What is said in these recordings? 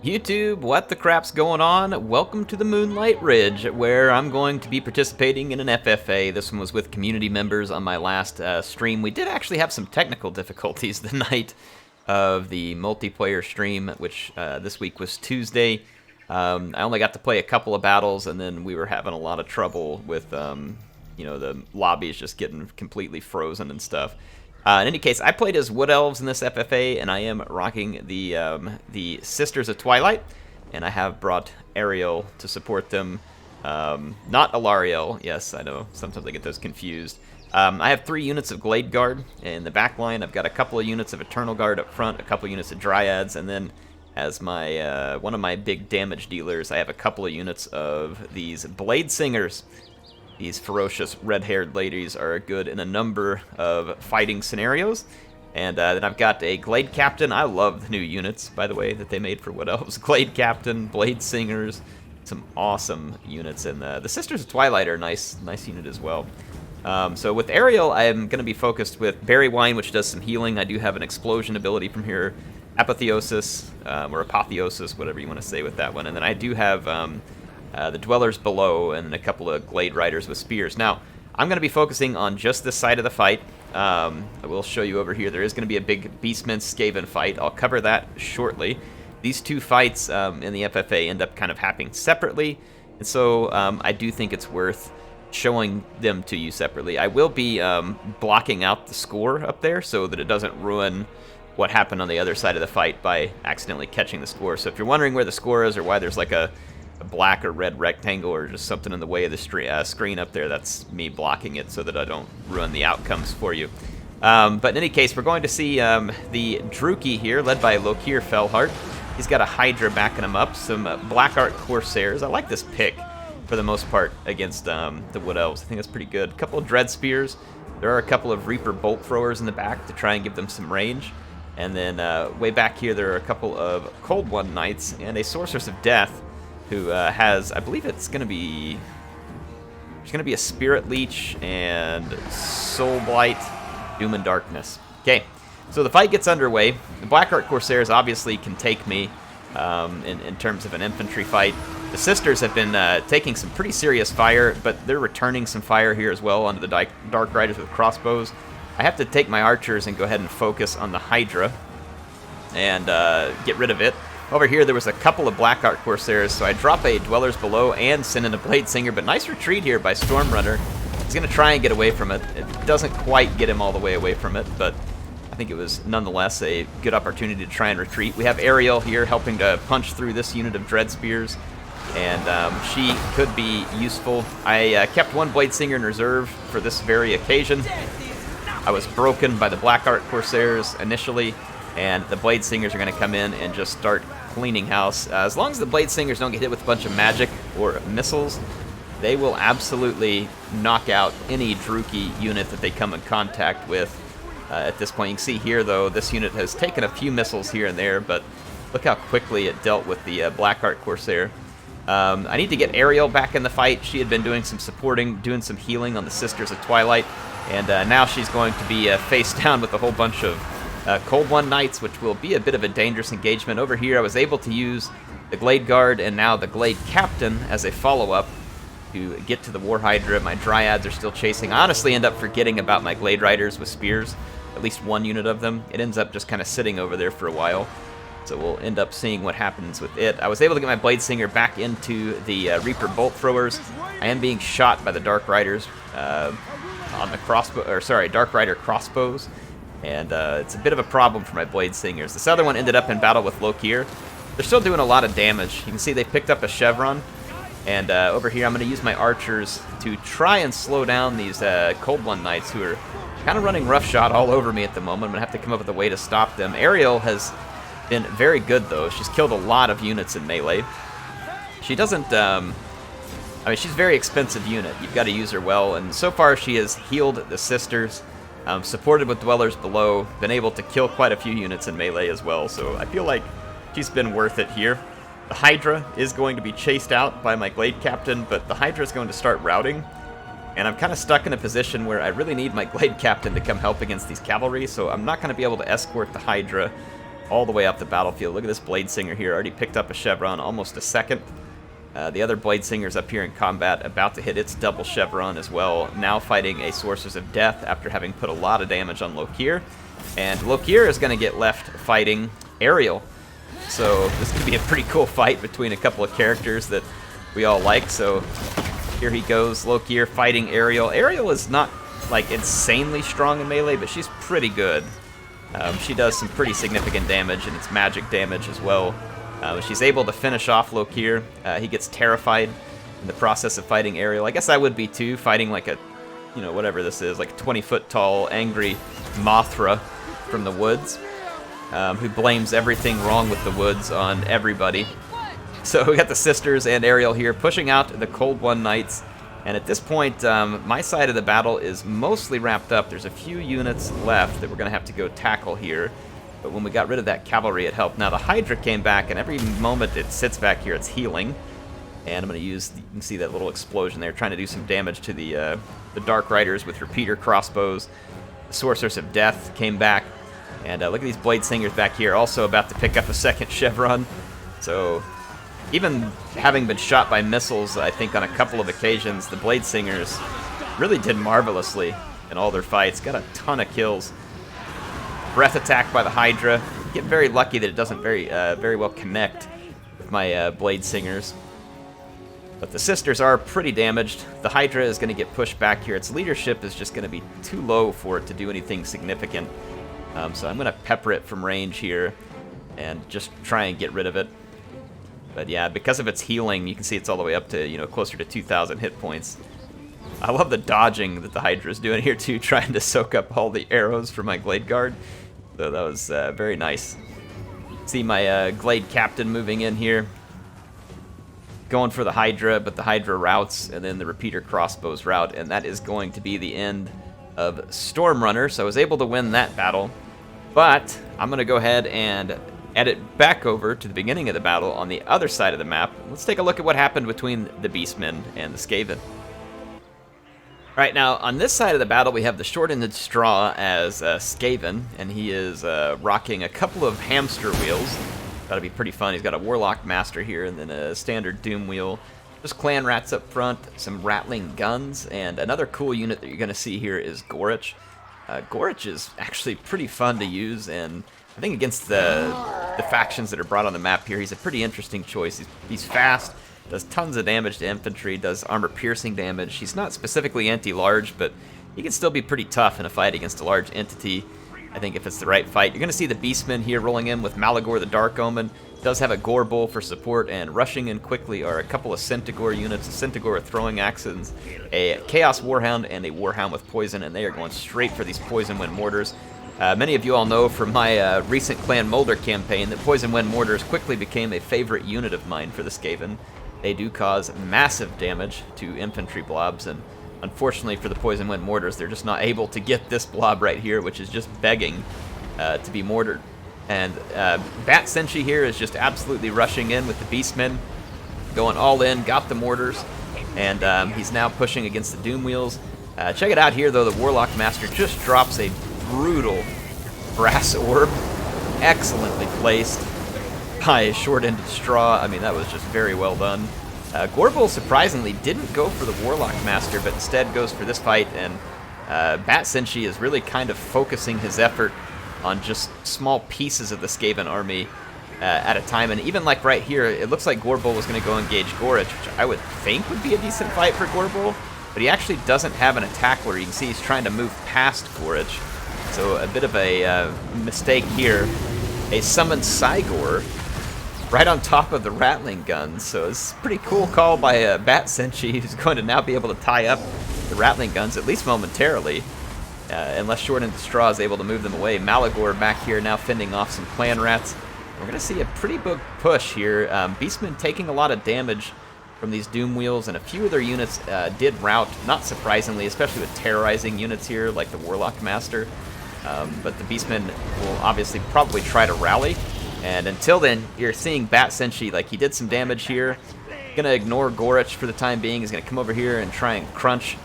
YouTube, what the crap's going on? Welcome to the Moonlight Ridge, where I'm going to be participating in an FFA. This one was with community members on my last stream. We did actually have some technical difficulties the night of the multiplayer stream, which this week was Tuesday. I only got to play a couple of battles, and then we were having a lot of trouble with, the lobbies just getting completely frozen and stuff. In any case, I played as Wood Elves in this FFA, and I am rocking the Sisters of Twilight, and I have brought Ariel to support them. Not Alariel. Yes, I know. Sometimes I get those confused. I have 3 units of Glade Guard in the back line. I've got a couple of units of Eternal Guard up front, a couple of units of Dryads, and then as my one of my big damage dealers, I have a couple of units of these Blade Singers. These ferocious red-haired ladies are good in a number of fighting scenarios. And then I've got a Glade Captain. I love the new units, by the way, that they made for Wood Elves. Glade Captain, Blade Singers, some awesome units. And the Sisters of Twilight are a nice unit as well. So with Ariel, I'm going to be focused with Berry Wine, which does some healing. I do have an explosion ability from here, Apotheosis, or Apotheosis, whatever you want to say with that one. And then I do have the Dwellers Below and a couple of Glade Riders with spears. Now, I'm going to be focusing on just this side of the fight. I will show you over here. There is going to be a big Beastmen Skaven fight. I'll cover that shortly. These two fights in the FFA end up kind of happening separately, and so I do think it's worth showing them to you separately. I will be blocking out the score up there so that it doesn't ruin what happened on the other side of the fight by accidentally catching the score. So if you're wondering where the score is or why there's like a black or red rectangle or just something in the way of the screen up there, that's me blocking it so that I don't ruin the outcomes for you. But in any case, we're going to see the Druki here, led by Lokhir Fellheart. He's got a Hydra backing him up, some Black Art Corsairs. I like this pick for the most part against the Wood Elves. I think that's pretty good. A couple of Dread Spears. There are a couple of Reaper Bolt Throwers in the back to try and give them some range. And then way back here, there are a couple of Cold One Knights and a Sorceress of Death, who has, I believe it's going to be, there's going to be a Spirit Leech and Soul Blight, Doom and Darkness. Okay, so the fight gets underway. The Black Art Corsairs obviously can take me in terms of an infantry fight. The Sisters have been taking some pretty serious fire, but they're returning some fire here as well onto the Dark Riders with crossbows. I have to take my archers and go ahead and focus on the Hydra and get rid of it. Over here, there was a couple of Black Art Corsairs, so I drop a Dwellers Below and send in a Blade Singer, but nice retreat here by Stormrunner. He's going to try and get away from it. It doesn't quite get him all the way away from it, but I think it was nonetheless a good opportunity to try and retreat. We have Ariel here helping to punch through this unit of Dread Spears, and she could be useful. I kept one Blade Singer in reserve for this very occasion. I was broken by the Black Art Corsairs initially, and the Blade Singers are going to come in and just start cleaning house. As long as the Blade Singers don't get hit with a bunch of magic or missiles, they will absolutely knock out any Druki unit that they come in contact with at this point. You can see here, though, this unit has taken a few missiles here and there, but look how quickly it dealt with the Black Art Corsair. I need to get Ariel back in the fight. She had been doing some supporting, doing some healing on the Sisters of Twilight, and now she's going to be face down with a whole bunch of Cold One Knights, which will be a bit of a dangerous engagement. Over here, I was able to use the Glade Guard and now the Glade Captain as a follow-up to get to the War Hydra. My Dryads are still chasing. I honestly end up forgetting about my Glade Riders with spears, at least one unit of them. It ends up just kind of sitting over there for a while, so we'll end up seeing what happens with it. I was able to get my Blade Singer back into the Reaper Bolt Throwers. I am being shot by the Dark Riders on the crossbow, or sorry, Dark Rider crossbows. And it's a bit of a problem for my Blade Singers. This other one ended up in battle with Lokhir. They're still doing a lot of damage. You can see they picked up a Chevron. And over here, I'm going to use my archers to try and slow down these Cold One Knights who are kind of running roughshod all over me at the moment. I'm going to have to come up with a way to stop them. Ariel has been very good, though. She's killed a lot of units in melee. She doesn't... I mean, she's a very expensive unit. You've got to use her well. And so far, she has healed the Sisters. Supported with Dwellers Below, been able to kill quite a few units in melee as well, so I feel like she's been worth it here. The Hydra is going to be chased out by my Glade Captain, but the Hydra is going to start routing, and I'm kind of stuck in a position where I really need my Glade Captain to come help against these cavalry, so I'm not going to be able to escort the Hydra all the way up the battlefield. Look at this Blade Singer here, already picked up a Chevron, almost a second. The other Blade Singer's up here in combat, about to hit its double Chevron as well, now fighting a Sorceress of Death after having put a lot of damage on Lokhir. And Lokhir is going to get left fighting Ariel. So this could be a pretty cool fight between a couple of characters that we all like. So here he goes, Lokhir fighting Ariel. Ariel is not like insanely strong in melee, but she's pretty good. She does some pretty significant damage, and it's magic damage as well. She's able to finish off Lokhir. He gets terrified in the process of fighting Ariel. I guess I would be too, fighting like a, you know, whatever this is, like a 20-foot tall, angry Mothra from the woods, who blames everything wrong with the woods on everybody. So we got the sisters and Ariel here pushing out the Cold One Knights. And at this point, my side of the battle is mostly wrapped up. There's a few units left that we're going to have to go tackle here. But when we got rid of that cavalry, it helped. Now the Hydra came back, and every moment it sits back here, it's healing. And I'm going to use, you can see that little explosion there, trying to do some damage to the Dark Riders with repeater crossbows. The Sorceress of Death came back. And look at these Blade Singers back here, also about to pick up a second Chevron. So even having been shot by missiles, I think on a couple of occasions, the Blade Singers really did marvelously in all their fights. Got a ton of kills. Breath attack by the Hydra. Get very lucky that it doesn't very well connect with my Blade Singers. But the sisters are pretty damaged. The Hydra is going to get pushed back here. Its leadership is just going to be too low for it to do anything significant. So I'm going to pepper it from range here and just try and get rid of it. But yeah, because of its healing, you can see it's all the way up to, you know, closer to 2,000 hit points. I love the dodging that the Hydra is doing here too, trying to soak up all the arrows from my Glade Guard. So that was very nice. See my Glade Captain moving in here. Going for the Hydra, but the Hydra routes, and then the repeater crossbows route, and that is going to be the end of Stormrunner. So I was able to win that battle. But I'm going to go ahead and edit back over to the beginning of the battle on the other side of the map. Let's take a look at what happened between the Beastmen and the Skaven. Alright, now on this side of the battle we have the short-ended straw as Skaven, and he is rocking a couple of hamster wheels. That'll be pretty fun. He's got a Warlock Master here, and then a standard Doom Wheel. Just clan rats up front, some rattling guns, and another cool unit that you're going to see here is Gorich. Gorich is actually pretty fun to use, and I think against the factions that are brought on the map here, he's a pretty interesting choice. He's fast, does tons of damage to infantry, does armor-piercing damage. He's not specifically anti-large, but he can still be pretty tough in a fight against a large entity. I think if it's the right fight. You're going to see the Beastmen here rolling in with Malagor the Dark Omen. Does have a Gorebull for support, and rushing in quickly are a couple of Centaur units, a Centaur with throwing axes, a Chaos Warhound, and a Warhound with poison, and they are going straight for these Poison Wind Mortars. Many of you all know from my recent Clan Molder campaign that Poison Wind Mortars quickly became a favorite unit of mine for the Skaven. They do cause massive damage to infantry blobs, and unfortunately for the Poison Wind Mortars, they're just not able to get this blob right here, which is just begging to be mortared. And Bat Senshi here is just absolutely rushing in with the Beastmen, going all in, got the mortars, and he's now pushing against the Doom Wheels. Check it out here, though. The Warlock Master just drops a brutal brass orb, excellently placed by a short-ended straw. I mean, that was just very well done. Gorebull surprisingly didn't go for the Warlock Master, but instead goes for this fight, and Bat Senshi is really kind of focusing his effort on just small pieces of the Skaven army at a time. And even like right here, it looks like Gorebull was going to go engage Gorich, which I would think would be a decent fight for Gorebull, but he actually doesn't have an attack where you can see he's trying to move past Gorich. So a bit of a mistake here. A summoned Cygor right on top of the rattling guns. So it's a pretty cool call by Bat Senshi, who's going to now be able to tie up the rattling guns, at least momentarily. Unless Short-Ended Straw is able to move them away. Malagor back here now fending off some clan rats. We're going to see a pretty big push here. Beastmen taking a lot of damage from these Doom Wheels, and a few of their units did rout, not surprisingly, especially with terrorizing units here like the Warlock Master. But the Beastmen will obviously probably try to rally. And until then, you're seeing Bat Senshi, like he did some damage here. Gonna ignore Gorich for the time being. He's gonna come over here and try and crunch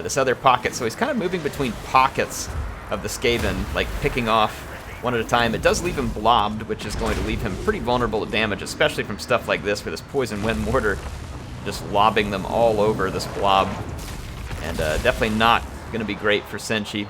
this other pocket. So he's kind of moving between pockets of the Skaven, like picking off one at a time. It does leave him blobbed, which is going to leave him pretty vulnerable to damage, especially from stuff like this, where this Poison Wind Mortar just lobbing them all over this blob. And definitely not going to be great for Senshi.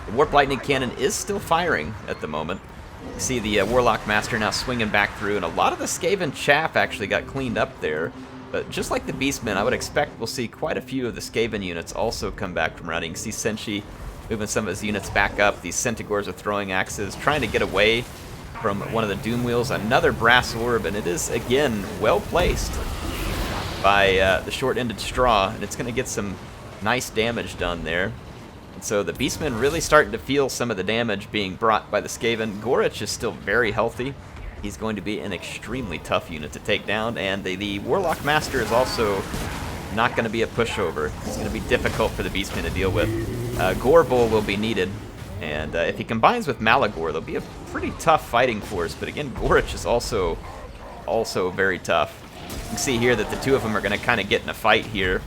The Warp Lightning Cannon is still firing at the moment. You see the Warlock Master now swinging back through, and a lot of the Skaven chaff actually got cleaned up there. But just like the Beastmen, I would expect we'll see quite a few of the Skaven units also come back from running. You see Senshi moving some of his units back up. These Centaurs are throwing axes, trying to get away from one of the doomwheels. Another brass orb, and it is, again, well placed by the short-ended straw, and it's going to get some nice damage done there. And so the Beastmen really starting to feel some of the damage being brought by the Skaven. Gorich is still very healthy. He's going to be an extremely tough unit to take down, and the Warlock Master is also not going to be a pushover. It's going to be difficult for the Beastmen to deal with. Gorebull will be needed, and if he combines with Malagor, they'll be a pretty tough fighting force, but again, Gorich is also very tough. You can see here that the two of them are going to kind of get in a fight here,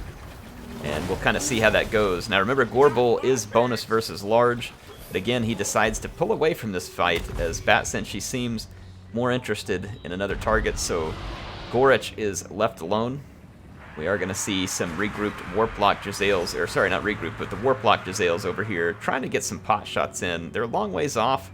and we'll kind of see how that goes. Now remember, Gorebull is bonus versus large, but again, he decides to pull away from this fight as Bat Senshi seems more interested in another target, so Gorich is left alone. We are going to see some regrouped Warplock Jezzails, or sorry, not regrouped, but the Warplock Jezzails over here, trying to get some pot shots in. They're a long ways off.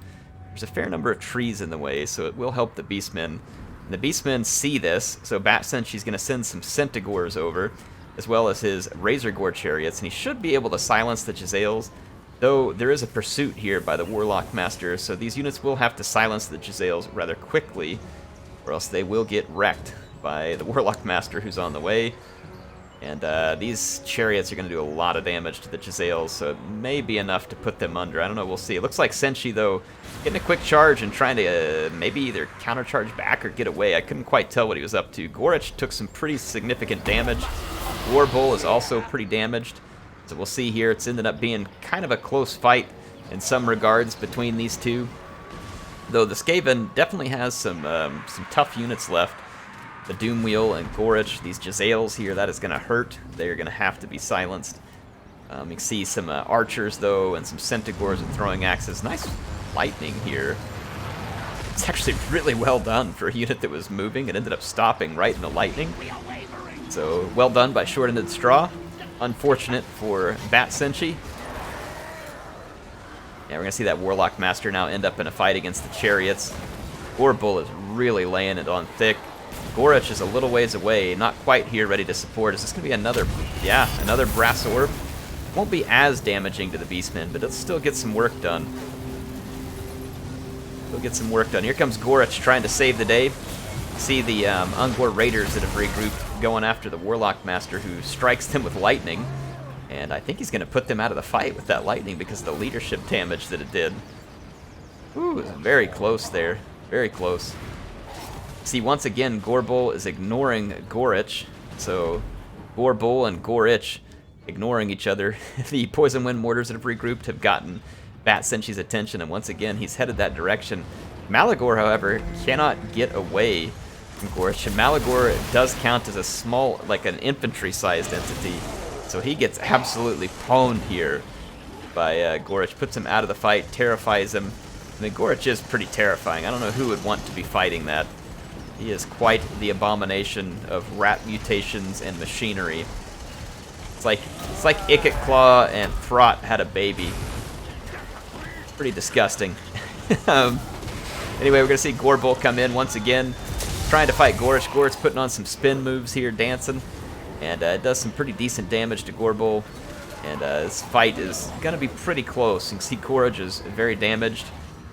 There's a fair number of trees in the way, so it will help the Beastmen. And the Beastmen see this, so Bat Senshi's going to send some Centaurs over, as well as his Razor Gore chariots, and he should be able to silence the Jezzails, though there is a pursuit here by the Warlock Master, so these units will have to silence the Jezzails rather quickly, or else they will get wrecked by the Warlock Master who's on the way. And these chariots are going to do a lot of damage to the Jezzails, so it may be enough to put them under. I don't know, we'll see. It looks like Senshi, though, getting a quick charge and trying to maybe either countercharge back or get away. I couldn't quite tell what he was up to. Gorich took some pretty significant damage. Gorebull is also pretty damaged. So we'll see here. It's ended up being kind of a close fight in some regards between these two. Though the Skaven definitely has some tough units left. The Doomwheel and Gorich, these Jezzails here, that is going to hurt. They're going to have to be silenced. You can see some archers, though, and some Centaurs and throwing axes. Nice lightning here. It's actually really well done for a unit that was moving. It ended up stopping right in the lightning. So, well done by Short-Ended Straw. Unfortunate for Bat Senshi. Yeah, we're going to see that Warlock Master now end up in a fight against the chariots. Gorebull is really laying it on thick. Gorich is a little ways away, not quite here, ready to support. Is this going to be another, yeah, another brass orb? Won't be as damaging to the Beastmen, but it'll still get some work done. Still get some work done. Here comes Gorich trying to save the day. See the Ungor Raiders that have regrouped going after the Warlock Master, who strikes them with lightning. And I think he's going to put them out of the fight with that lightning because of the leadership damage that it did. Ooh, it was very close there. Very close. See, once again, Gorebull is ignoring Gorich, so Gorebull and Gorich ignoring each other. The Poison Wind Mortars that have regrouped have gotten Bat Senshi's attention, and once again, he's headed that direction. Malagor, however, cannot get away from Gorich, and Malagor does count as a small, like an infantry-sized entity, so he gets absolutely pwned here by Gorich, puts him out of the fight, terrifies him. I mean, Gorich is pretty terrifying. I don't know who would want to be fighting that. He is quite the abomination of rat mutations and machinery. It's like Ikit Claw and Throt had a baby. It's pretty disgusting. Anyway, we're going to see Gorebull come in once again, trying to fight Gorich. Gorich's putting on some spin moves here, dancing, and it does some pretty decent damage to Gorebull. And this fight is going to be pretty close. You can see Gorich is very damaged.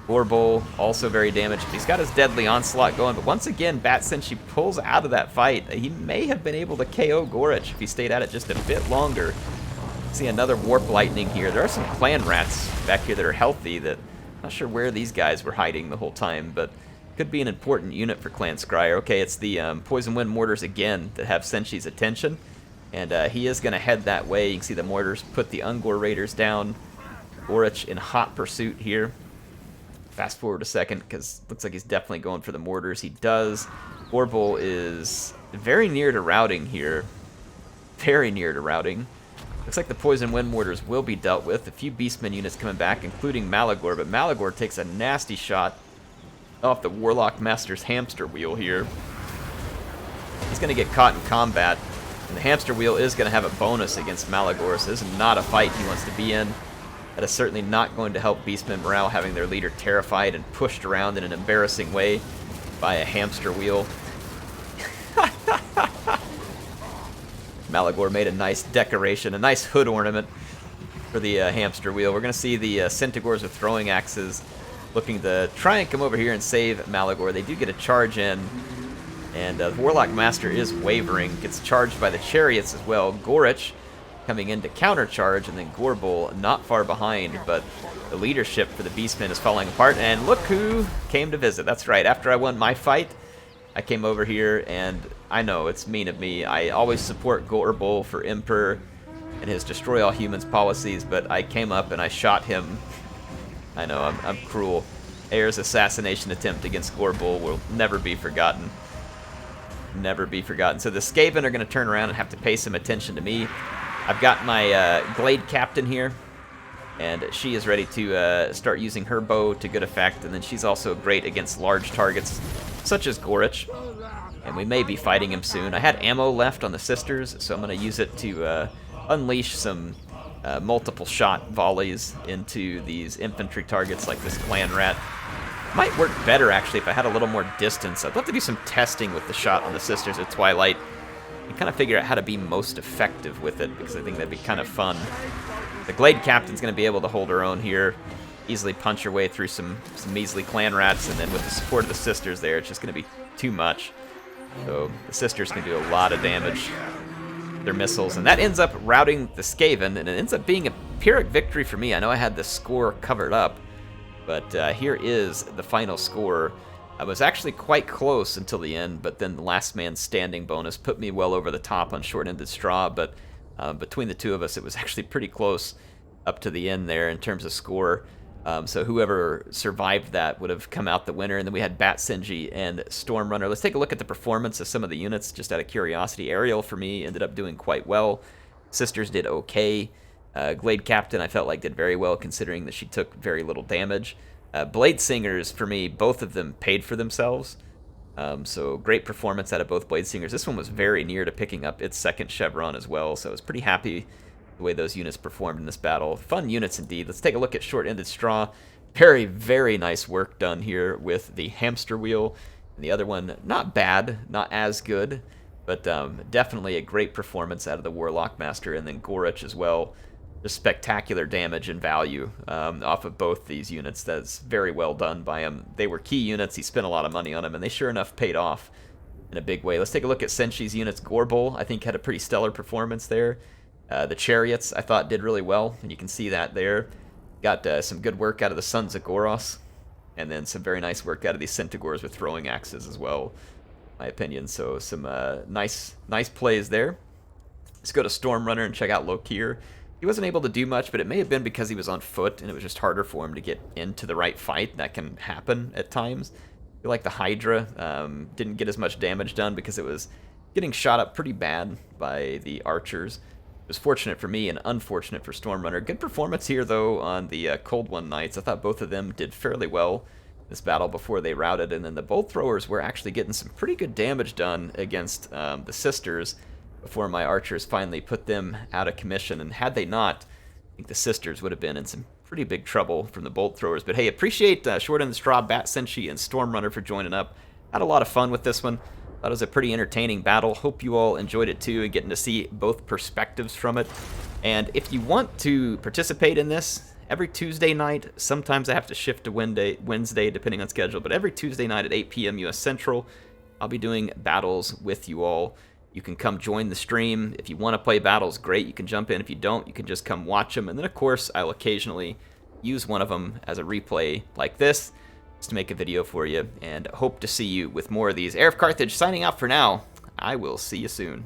Gorebull also very damaged. He's got his deadly onslaught going, but once again, Bat Senshi pulls out of that fight. He may have been able to KO Gorich if he stayed at it just a bit longer. See another Warp Lightning here. There are some clan rats back here that are healthy that I'm not sure where these guys were hiding the whole time, but could be an important unit for Clan Scryer. Okay, it's the Poison Wind Mortars again that have Senshi's attention, and he is going to head that way. You can see the mortars put the Ungor Raiders down. Gorich in hot pursuit here. Fast forward a second, because looks like he's definitely going for the mortars. He does. Gorebull is very near to routing here. Very near to routing. Looks like the poison wind mortars will be dealt with. A few Beastmen units coming back, including Malagor, but Malagor takes a nasty shot off the Warlock Master's hamster wheel here. He's going to get caught in combat, and the hamster wheel is going to have a bonus against Malagor, so this is not a fight he wants to be in. That is certainly not going to help Beastmen morale, having their leader terrified and pushed around in an embarrassing way by a hamster wheel. Malagor made a nice decoration, a nice hood ornament for the hamster wheel. We're going to see the Centaurs with throwing axes looking to try and come over here and save Malagor. They do get a charge in, and the Warlock Master is wavering, gets charged by the chariots as well. Gorich coming in to countercharge, and then Gorebull not far behind, but the leadership for the Beastmen is falling apart, and look who came to visit. That's right, after I won my fight, I came over here, and I know it's mean of me. I always support Gorebull for Emperor and his destroy all humans policies, but I came up and I shot him. I know, I'm cruel. Heir's assassination attempt against Gorebull will never be forgotten. Never be forgotten. So the Skaven are going to turn around and have to pay some attention to me. I've got my Glade Captain here, and she is ready to start using her bow to good effect, and then she's also great against large targets, such as Gorich, and we may be fighting him soon. I had ammo left on the Sisters, so I'm going to use it to unleash some multiple shot volleys into these infantry targets like this clan rat. Might work better, actually, if I had a little more distance. I'd love to do some testing with the shot on the Sisters at Twilight and kind of figure out how to be most effective with it, because I think that'd be kind of fun. The Glade Captain's going to be able to hold her own here, easily punch her way through some measly clan rats, and then with the support of the Sisters there, it's just going to be too much. So the Sisters can do a lot of damage with their missiles, and that ends up routing the Skaven, and it ends up being a Pyrrhic victory for me. I know I had the score covered up, but here is the final score. I was actually quite close until the end, but then the last man standing bonus put me well over the top on short-ended straw, but between the two of us, it was actually pretty close up to the end there in terms of score. So whoever survived that would have come out the winner. And then we had Bat Senji and Stormrunner. Let's take a look at the performance of some of the units, just out of curiosity. Ariel, for me, ended up doing quite well. Sisters did okay. Glade Captain, I felt like, did very well, considering that she took very little damage. Blade Singers, for me, both of them paid for themselves. So great performance out of both Blade Singers. This one was very near to picking up its second chevron as well, so I was pretty happy the way those units performed in this battle. Fun units indeed. Let's take a look at short-ended straw. Very, very nice work done here with the hamster wheel. And the other one, not bad, not as good, but definitely a great performance out of the Warlock Master, and then Gorich as well. Just spectacular damage and value off of both these units. That's very well done by him. They were key units. He spent a lot of money on them, and they sure enough paid off in a big way. Let's take a look at Senshi's units. Gorebull, I think, had a pretty stellar performance there. The Chariots, I thought, did really well, and you can see that there. Got some good work out of the Sons of Goros, and then some very nice work out of these Centaurs with throwing axes as well, in my opinion. So some nice plays there. Let's go to Stormrunner and check out Lokhir. He wasn't able to do much, but it may have been because he was on foot, and it was just harder for him to get into the right fight. That can happen at times. I feel like the Hydra didn't get as much damage done because it was getting shot up pretty bad by the archers. It was fortunate for me and unfortunate for Stormrunner. Good performance here, though, on the Cold One Knights. I thought both of them did fairly well this battle before they routed, and then the bolt throwers were actually getting some pretty good damage done against the Sisters before my archers finally put them out of commission, and had they not, I think the Sisters would have been in some pretty big trouble from the bolt throwers. But hey, appreciate Short End the Straw, Bat Senshi, and Stormrunner for joining up. Had a lot of fun with this one. Thought it was a pretty entertaining battle. Hope you all enjoyed it too, and getting to see both perspectives from it. And if you want to participate in this, every Tuesday night, sometimes I have to shift to Wednesday depending on schedule, but every Tuesday night at 8 p.m. US Central, I'll be doing battles with you all. You can come join the stream. If you want to play battles, great, you can jump in. If you don't, you can just come watch them. And then, of course, I'll occasionally use one of them as a replay like this, just to make a video for you, and hope to see you with more of these. HeirofCarthage signing out for now. I will see you soon.